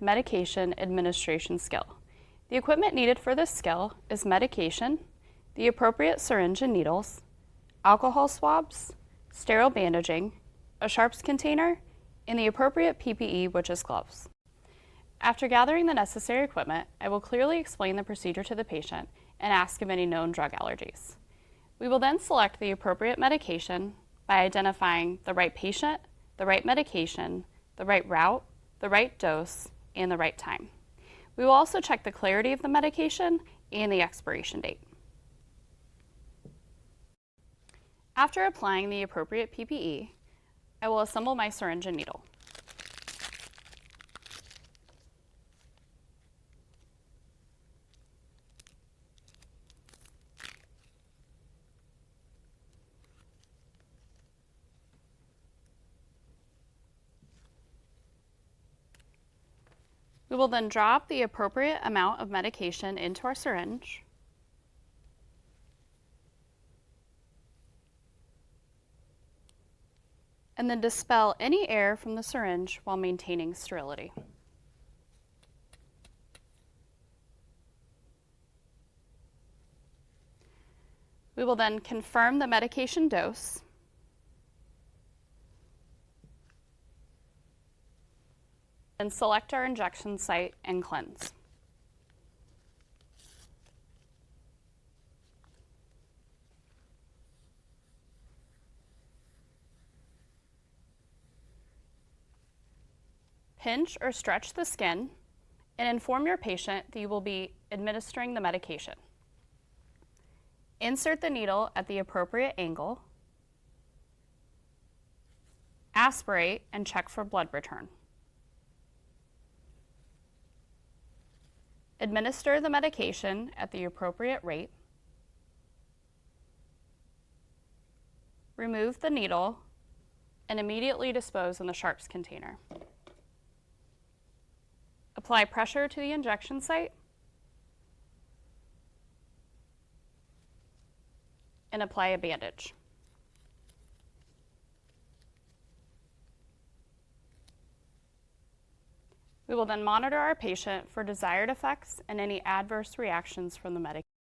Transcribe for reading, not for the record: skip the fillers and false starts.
medication administration skill. The equipment needed for this skill is medication, the appropriate syringe and needles, alcohol swabs, sterile bandaging, a sharps container, and the appropriate PPE, which is gloves. After gathering the necessary equipment, I will clearly explain the procedure to the patient and ask of any known drug allergies. We will then select the appropriate medication by identifying the right patient, the right medication, the right route, the right dose, and the right time. We will also check the clarity of the medication and the expiration date. After applying the appropriate PPE, I will assemble my syringe and needle. We will then drop the appropriate amount of medication into our syringe. And then dispel any air from the syringe while maintaining sterility. We will then confirm the medication dose. And select our injection site and cleanse. Pinch or stretch the skin and inform your patient that you will be administering the medication. Insert the needle at the appropriate angle. Aspirate and check for blood return. Administer the medication at the appropriate rate. Remove the needle and immediately dispose in the sharps container. Apply pressure to the injection site and apply a bandage. We will then monitor our patient for desired effects and any adverse reactions from the medication.